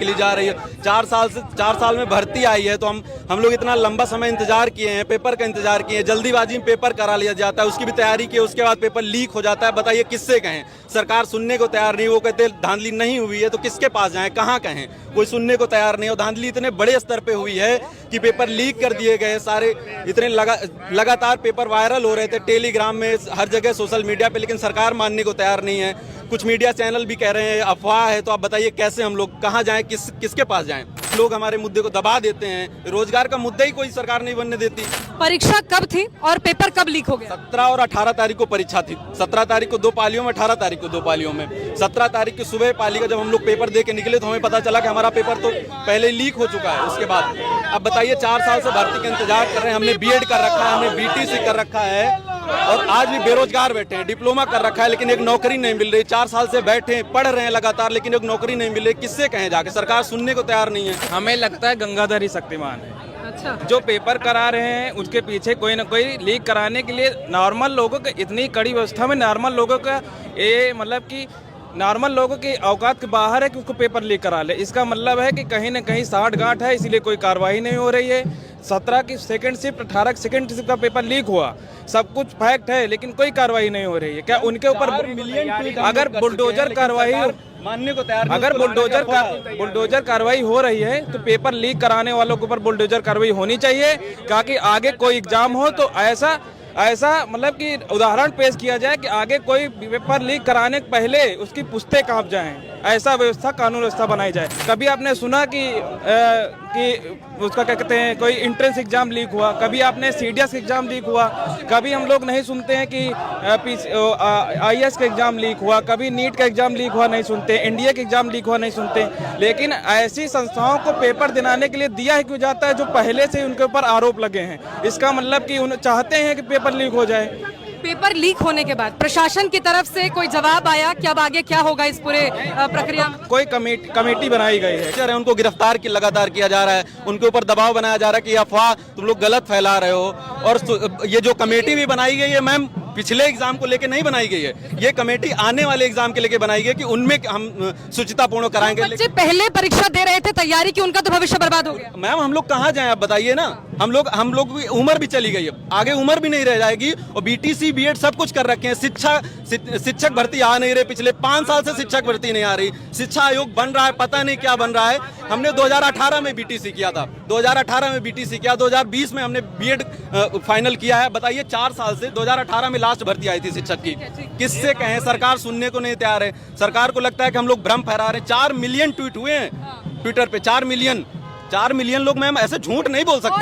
के लिए जा रही है। 4 साल में भर्ती आई है, तो हम लोग इतना लंबा समय इंतजार किए हैं, पेपर का इंतजार किए हैं, जल्दीबाजी में पेपर करा लिया जाता है, उसकी भी तैयारी की, उसके बाद पेपर लीक हो जाता है। बताइए किससे कहें? सरकार सुनने को तैयार नहीं, वो कहते धांधली नहीं हुई है तो किसके पास जाएं, कहाँ कहें? कोई सुनने को तैयार नहीं। और धांधली इतने बड़े स्तर पे हुई है कि पेपर लीक कर दिए गए सारे, इतने लगातार पेपर वायरल हो रहे थे टेलीग्राम में, हर जगह सोशल मीडिया पे, लेकिन सरकार मानने को तैयार नहीं है। कुछ मीडिया चैनल भी कह रहे हैं अफवाह है। तो आप बताइए कैसे हम लोग कहाँ जाएं, किसके पास जाएं? लोग हमारे मुद्दे को दबा देते हैं, रोजगार का मुद्दा ही कोई सरकार नहीं बनने देती। परीक्षा कब थी और पेपर कब लीक हो गया? 17 और 18 तारीख को परीक्षा थी। 17 तारीख को 2 पालियों में, 18 तारीख को 2 पालियों में। 17 तारीख की सुबह पाली का जब हम लोग पेपर दे के निकले तो हमें पता चला कि हमारा पेपर तो पहले ही लीक हो चुका है। उसके बाद अब बताइए 4 साल से भर्ती का इंतजार कर रहे हैं। हमने बीएड कर रखा है, हमने बीटीसी कर रखा है और आज भी बेरोजगार बैठे हैं। डिप्लोमा कर रखा है लेकिन एक नौकरी नहीं मिल रही। 4 साल से बैठे हैं, पढ़ रहे हैं लगातार, लेकिन एक नौकरी नहीं मिल रही। किससे कहें जाके? सरकार सुनने को तैयार नहीं है। हमें लगता है गंगाधर ही शक्तिमान है। अच्छा, जो पेपर करा रहे हैं उसके पीछे कोई ना कोई लीक कराने के लिए नॉर्मल लोगों के, इतनी कड़ी व्यवस्था में नॉर्मल लोगों का ये मतलब कि नॉर्मल लोगों की औकात के बाहर है कि उसको पेपर लीक करा ले। इसका मतलब है कि कहीं ना कहीं साठ गांठ है, इसीलिए कोई कार्रवाई नहीं हो रही है। 17 की सेकंड शिफ्ट, 18 की सेकंड शिफ्ट का पेपर लीक हुआ, सब कुछ फैक्ट है, लेकिन कोई कार्रवाई नहीं हो रही है। क्या उनके ऊपर अगर बुलडोजर कार्रवाई मानने को तैयार, अगर बुलडोजर कार्रवाई हो रही है तो पेपर लीक कराने वालों के ऊपर बुलडोजर कार्रवाई होनी चाहिए, ताकि आगे कोई एग्जाम हो तो ऐसा मतलब कि उदाहरण पेश किया जाए कि आगे कोई पेपर लीक कराने के पहले उसकी पुश्तें कांप जाएं। ऐसा व्यवस्था, कानून व्यवस्था बनाई जाए। कभी आपने सुना कि उसका क्या कहते हैं, कोई एंट्रेंस एग्जाम लीक हुआ? कभी आपने सीडीएस एग्जाम लीक हुआ? कभी हम लोग नहीं सुनते हैं कि आईएएस का एग्जाम लीक हुआ, कभी नीट का एग्जाम लीक हुआ नहीं सुनते, एनडीए का एग्जाम लीक हुआ नहीं सुनते। लेकिन ऐसी संस्थाओं को पेपर दिलाने के लिए दिया ही क्यों जाता है जो पहले से उनके ऊपर आरोप लगे हैं? इसका मतलब कि उन्हें चाहते हैं कि पेपर लीक हो जाए। पेपर लीक होने के बाद प्रशासन की तरफ से कोई जवाब आया कि अब आगे क्या होगा इस पूरे प्रक्रिया में? कोई कमेटी बनाई गई है, उनको गिरफ्तार लगातार किया जा रहा है, उनके ऊपर दबाव बनाया जा रहा है कि अफवाह तुम लोग गलत फैला रहे हो। और ये जो कमेटी भी बनाई गई है मैम, पिछले एग्जाम को लेके नहीं बनाई गई है, ये कमेटी आने वाले एग्जाम के लेके बनाई गई कि उनमें हम शुचितापूर्ण कराएंगे। बच्चे पहले परीक्षा दे रहे थे, तैयारी की, उनका तो भविष्य बर्बाद हो गया। मैम हम लोग कहाँ जाएं आप बताइए ना? हम लोग की उम्र भी चली गई है, आगे उम्र भी नहीं रह जाएगी। और बीटीसी बीएड सब कुछ कर रखे हैं। शिक्षक भर्ती आ नहीं रहे, पिछले 5 साल से शिक्षक भर्ती नहीं आ रही। शिक्षा आयोग बन रहा है, पता नहीं क्या बन रहा है। हमने 2018 में बीटीसी किया था, 2018 में बीटीसी किया, 2020 में हमने बीएड फाइनल किया है। बताइए 4 साल से 2018 में लास्ट भर्ती आई थी शिक्षक की। किससे कहें? सरकार सुनने को नहीं तैयार है। सरकार को लगता है कि हम लोग भ्रम फैला रहे हैं। 4 मिलियन ट्वीट हुए हैं ट्विटर पे, 4 मिलियन लोग। मैम ऐसे झूठ नहीं बोल सकते।